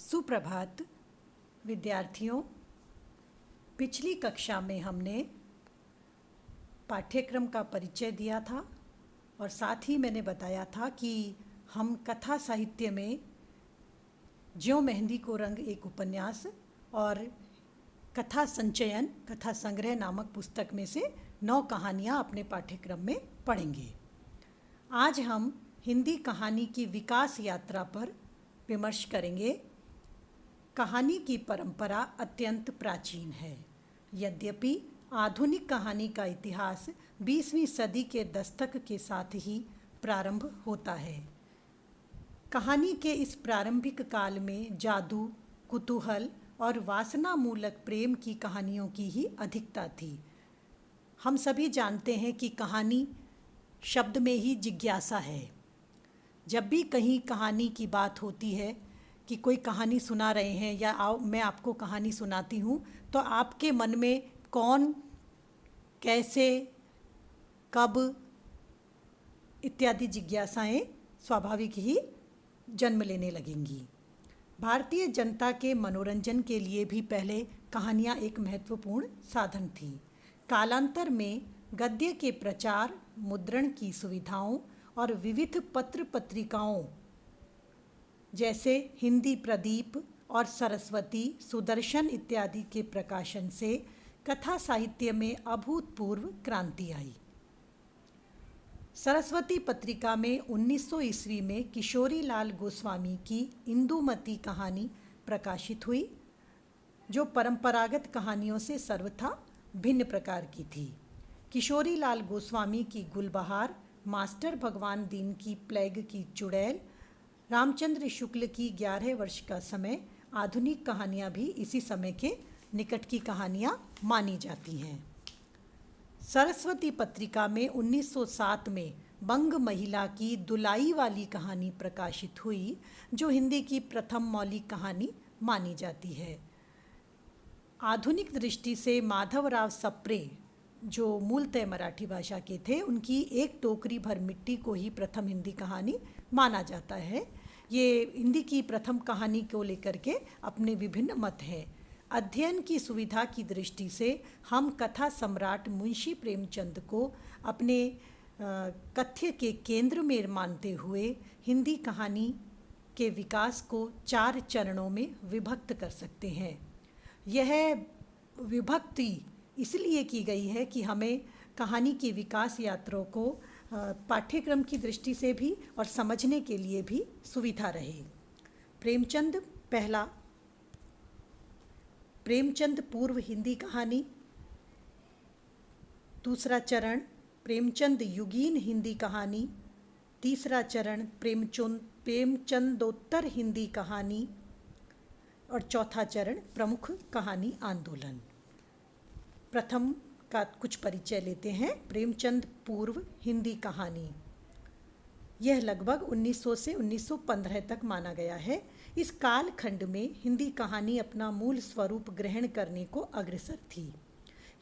सुप्रभात विद्यार्थियों। पिछली कक्षा में हमने पाठ्यक्रम का परिचय दिया था और साथ ही मैंने बताया था कि हम कथा साहित्य में ज्यों मेहंदी को रंग एक उपन्यास और कथा संचयन कथा संग्रह नामक पुस्तक में से 9 कहानियाँ अपने पाठ्यक्रम में पढ़ेंगे। आज हम हिंदी कहानी की विकास यात्रा पर विमर्श करेंगे। कहानी की परंपरा अत्यंत प्राचीन है, यद्यपि आधुनिक कहानी का इतिहास 20वीं सदी के दस्तक के साथ ही प्रारंभ होता है। कहानी के इस प्रारंभिक काल में जादू, कुतूहल और वासना मूलक प्रेम की कहानियों की ही अधिकता थी। हम सभी जानते हैं कि कहानी शब्द में ही जिज्ञासा है। जब भी कहीं कहानी की बात होती है कि कोई कहानी सुना रहे हैं या मैं आपको कहानी सुनाती हूँ, तो आपके मन में कौन, कैसे, कब इत्यादि जिज्ञासाएं स्वाभाविक ही जन्म लेने लगेंगी। भारतीय जनता के मनोरंजन के लिए भी पहले कहानियाँ एक महत्वपूर्ण साधन थी। कालांतर में गद्य के प्रचार, मुद्रण की सुविधाओं और विविध पत्र पत्रिकाओं जैसे हिंदी प्रदीप और सरस्वती, सुदर्शन इत्यादि के प्रकाशन से कथा साहित्य में अभूतपूर्व क्रांति आई। सरस्वती पत्रिका में 1900 ईस्वी में किशोरी लाल गोस्वामी की इंदुमती कहानी प्रकाशित हुई, जो परंपरागत कहानियों से सर्वथा भिन्न प्रकार की थी। किशोरी लाल गोस्वामी की गुलबहार, मास्टर भगवान दीन की प्लेग की चुड़ैल, रामचंद्र शुक्ल की 11 वर्ष का समय, आधुनिक कहानियाँ भी इसी समय के निकट की कहानियाँ मानी जाती हैं। सरस्वती पत्रिका में 1907 में बंग महिला की दुलाई वाली कहानी प्रकाशित हुई, जो हिंदी की प्रथम मौलिक कहानी मानी जाती है। आधुनिक दृष्टि से माधवराव सप्रे, जो मूलतः मराठी भाषा के थे, उनकी एक टोकरी भर मिट्टी को ही प्रथम हिंदी कहानी माना जाता है। ये हिंदी की प्रथम कहानी को लेकर के अपने विभिन्न मत हैं। अध्ययन की सुविधा की दृष्टि से हम कथा सम्राट मुंशी प्रेमचंद को अपने कथ्य के केंद्र में मानते हुए हिंदी कहानी के विकास को 4 चरणों में विभक्त कर सकते हैं। यह विभक्ति इसलिए की गई है कि हमें कहानी की विकास यात्रा को पाठ्यक्रम की दृष्टि से भी और समझने के लिए भी सुविधा रहे। प्रेमचंद पहला, प्रेमचंद पूर्व हिंदी कहानी। दूसरा चरण प्रेमचंद युगीन हिंदी कहानी। तीसरा चरण प्रेमचंदोत्तर हिंदी कहानी। और चौथा चरण प्रमुख कहानी आंदोलन। प्रथम का कुछ परिचय लेते हैं। प्रेमचंद पूर्व हिंदी कहानी, यह लगभग 1900 से 1915 तक माना गया है। इस कालखंड में हिंदी कहानी अपना मूल स्वरूप ग्रहण करने को अग्रसर थी।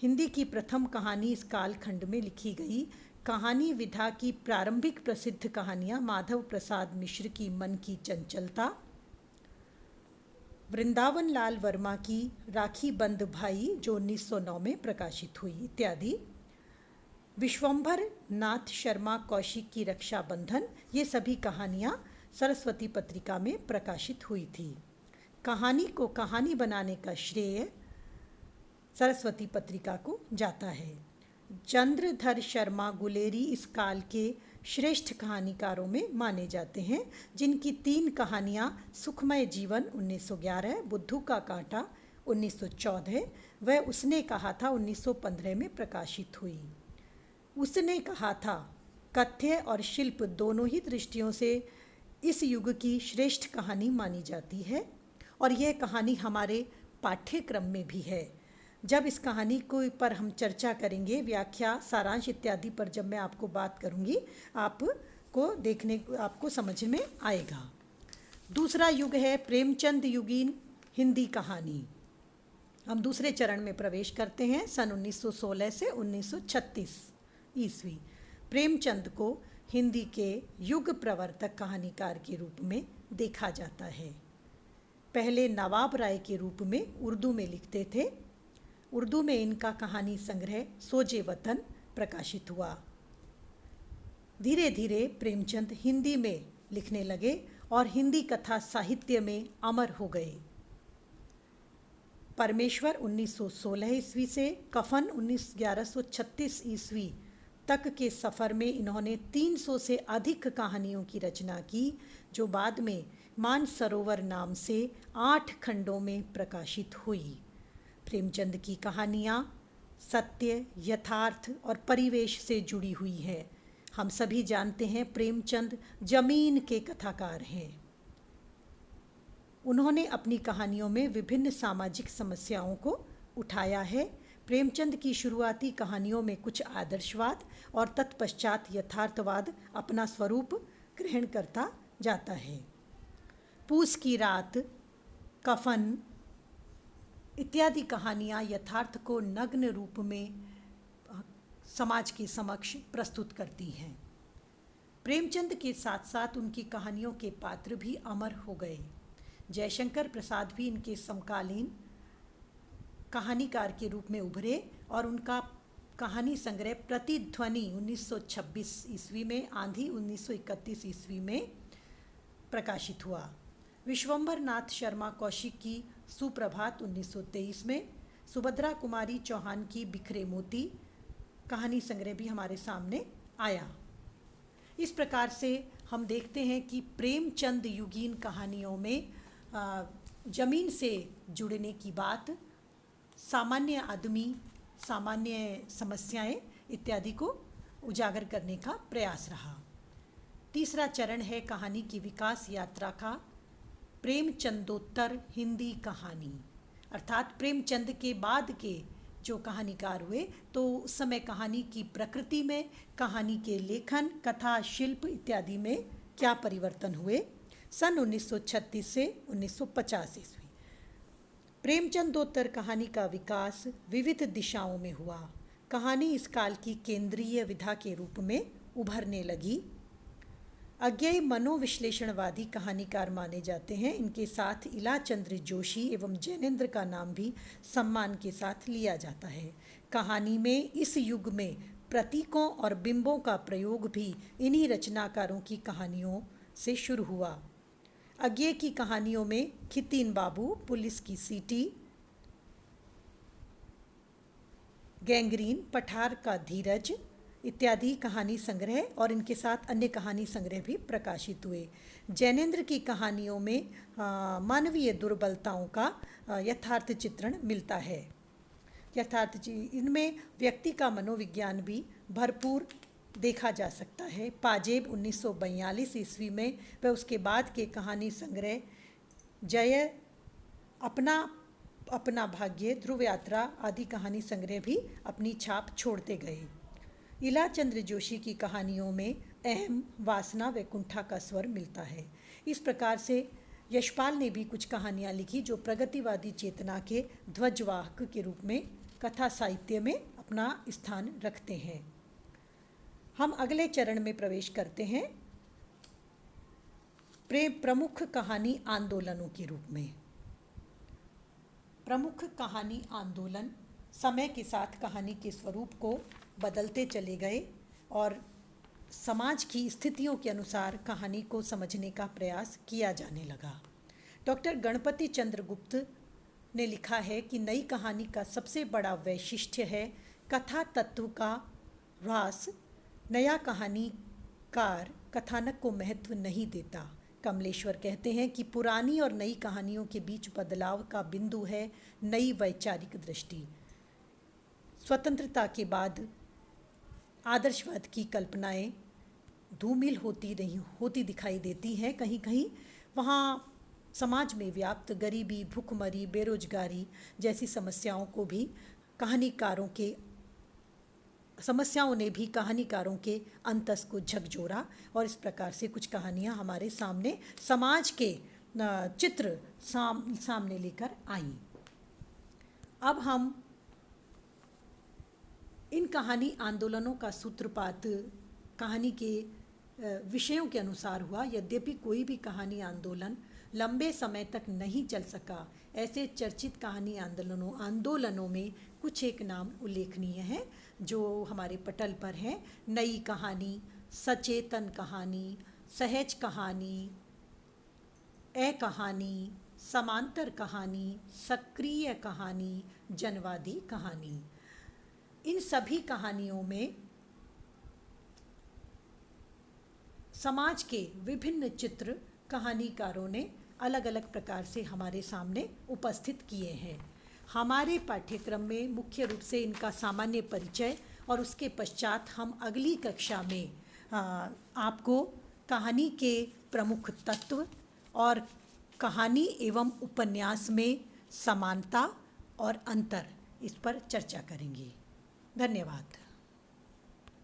हिंदी की प्रथम कहानी इस कालखंड में लिखी गई कहानी विधा की प्रारंभिक प्रसिद्ध कहानियाँ माधव प्रसाद मिश्र की मन की चंचलता, वृंदावन लाल वर्मा की राखी बंद भाई जो 1909 में प्रकाशित हुई इत्यादि, विश्वंभर नाथ शर्मा कौशिक की रक्षाबंधन, ये सभी कहानियाँ सरस्वती पत्रिका में प्रकाशित हुई थी। कहानी को कहानी बनाने का श्रेय सरस्वती पत्रिका को जाता है। चंद्रधर शर्मा गुलेरी इस काल के श्रेष्ठ कहानीकारों में माने जाते हैं, जिनकी 3 कहानियाँ सुखमय जीवन 1911, बुद्धू का कांटा 1914 व उसने कहा था 1915 में प्रकाशित हुई। उसने कहा था कथ्य और शिल्प दोनों ही दृष्टियों से इस युग की श्रेष्ठ कहानी मानी जाती है और यह कहानी हमारे पाठ्यक्रम में भी है। जब इस कहानी को पर हम चर्चा करेंगे, व्याख्या, सारांश इत्यादि पर जब मैं आपको बात करूंगी, आपको समझ में आएगा। दूसरा युग है प्रेमचंद युगीन हिंदी कहानी। हम दूसरे चरण में प्रवेश करते हैं। सन 1916 से 1936 ईस्वी प्रेमचंद को हिंदी के युग प्रवर्तक कहानीकार के रूप में देखा जाता है। पहले नवाब राय के रूप में उर्दू में लिखते थे। उर्दू में इनका कहानी संग्रह सोजे वतन प्रकाशित हुआ। धीरे धीरे प्रेमचंद हिंदी में लिखने लगे और हिंदी कथा साहित्य में अमर हो गए। परमेश्वर 1916 ईस्वी से कफन 1136 ईस्वी तक के सफ़र में इन्होंने 300 से अधिक कहानियों की रचना की, जो बाद में मानसरोवर नाम से 8 खंडों में प्रकाशित हुई। प्रेमचंद की कहानियाँ सत्य, यथार्थ और परिवेश से जुड़ी हुई है। हम सभी जानते हैं प्रेमचंद जमीन के कथाकार हैं। उन्होंने अपनी कहानियों में विभिन्न सामाजिक समस्याओं को उठाया है। प्रेमचंद की शुरुआती कहानियों में कुछ आदर्शवाद और तत्पश्चात यथार्थवाद अपना स्वरूप ग्रहण करता जाता है। पूस की रात, कफन इत्यादि कहानियाँ यथार्थ को नग्न रूप में समाज के समक्ष प्रस्तुत करती हैं। प्रेमचंद के साथ साथ उनकी कहानियों के पात्र भी अमर हो गए। जयशंकर प्रसाद भी इनके समकालीन कहानीकार के रूप में उभरे और उनका कहानी संग्रह प्रतिध्वनि 1926 ईस्वी में, आंधी 1931 ईस्वी में प्रकाशित हुआ। विश्वंभर नाथ शर्मा कौशिक की सुप्रभात 1923 में, सुभद्रा कुमारी चौहान की बिखरे मोती कहानी संग्रह भी हमारे सामने आया। इस प्रकार से हम देखते हैं कि प्रेमचंद युगीन कहानियों में ज़मीन से जुड़ने की बात, सामान्य आदमी, सामान्य समस्याएं इत्यादि को उजागर करने का प्रयास रहा। तीसरा चरण है कहानी की विकास यात्रा का प्रेमचंदोत्तर हिंदी कहानी, अर्थात प्रेमचंद के बाद के जो कहानीकार हुए तो उस समय कहानी की प्रकृति में, कहानी के लेखन, कथा, शिल्प इत्यादि में क्या परिवर्तन हुए। सन 1936 से 1950 ईस्वी प्रेमचंदोत्तर कहानी का विकास विविध दिशाओं में हुआ। कहानी इस काल की केंद्रीय विधा के रूप में उभरने लगी। अज्ञेय मनोविश्लेषणवादी कहानीकार माने जाते हैं। इनके साथ इलाचंद्र जोशी एवं जैनेन्द्र का नाम भी सम्मान के साथ लिया जाता है। कहानी में इस युग में प्रतीकों और बिंबों का प्रयोग भी इन्हीं रचनाकारों की कहानियों से शुरू हुआ। अज्ञेय की कहानियों में खितीन बाबू, पुलिस की सीटी, गैंग्रीन, पठार का धीरज इत्यादि कहानी संग्रह और इनके साथ अन्य कहानी संग्रह भी प्रकाशित हुए। जैनेन्द्र की कहानियों में मानवीय दुर्बलताओं का यथार्थ चित्रण मिलता है। इनमें व्यक्ति का मनोविज्ञान भी भरपूर देखा जा सकता है। पाजेब 1942 ईस्वी में व उसके बाद के कहानी संग्रह जय, अपना भाग्य, ध्रुव यात्रा आदि कहानी संग्रह भी अपनी छाप छोड़ते गए। इलाचंद्र जोशी की कहानियों में अहम, वासना व कुंठा का स्वर मिलता है। इस प्रकार से यशपाल ने भी कुछ कहानियाँ लिखी जो प्रगतिवादी चेतना के ध्वजवाहक के रूप में कथा साहित्य में अपना स्थान रखते हैं। हम अगले चरण में प्रवेश करते हैं प्रमुख कहानी आंदोलनों के रूप में। प्रमुख कहानी आंदोलन समय के साथ कहानी के स्वरूप को बदलते चले गए और समाज की स्थितियों के अनुसार कहानी को समझने का प्रयास किया जाने लगा। डॉक्टर गणपति चंद्र गुप्त ने लिखा है कि नई कहानी का सबसे बड़ा वैशिष्ट्य है कथा तत्व का ह्रास। नया कहानीकार कथानक को महत्व नहीं देता। कमलेश्वर कहते हैं कि पुरानी और नई कहानियों के बीच बदलाव का बिंदु है नई वैचारिक दृष्टि। स्वतंत्रता के बाद आदर्शवाद की कल्पनाएं धूमिल होती दिखाई देती हैं। कहीं कहीं वहाँ समाज में व्याप्त गरीबी, भूखमरी, बेरोजगारी जैसी समस्याओं ने भी कहानीकारों के अंतस को झकझोरा और इस प्रकार से कुछ कहानियाँ हमारे सामने समाज के चित्र सामने लेकर आईं। अब हम इन कहानी आंदोलनों का सूत्रपात कहानी के विषयों के अनुसार हुआ। यद्यपि कोई भी कहानी आंदोलन लंबे समय तक नहीं चल सका। ऐसे चर्चित कहानी आंदोलनों में कुछ एक नाम उल्लेखनीय हैं जो हमारे पटल पर हैं। नई कहानी, सचेतन कहानी, सहज कहानी, ए कहानी, समांतर कहानी, सक्रिय कहानी, जनवादी कहानी। इन सभी कहानियों में समाज के विभिन्न चित्र कहानीकारों ने अलग अलग प्रकार से हमारे सामने उपस्थित किए हैं। हमारे पाठ्यक्रम में मुख्य रूप से इनका सामान्य परिचय और उसके पश्चात हम अगली कक्षा में आपको कहानी के प्रमुख तत्व और कहानी एवं उपन्यास में समानता और अंतर, इस पर चर्चा करेंगे। धन्यवाद।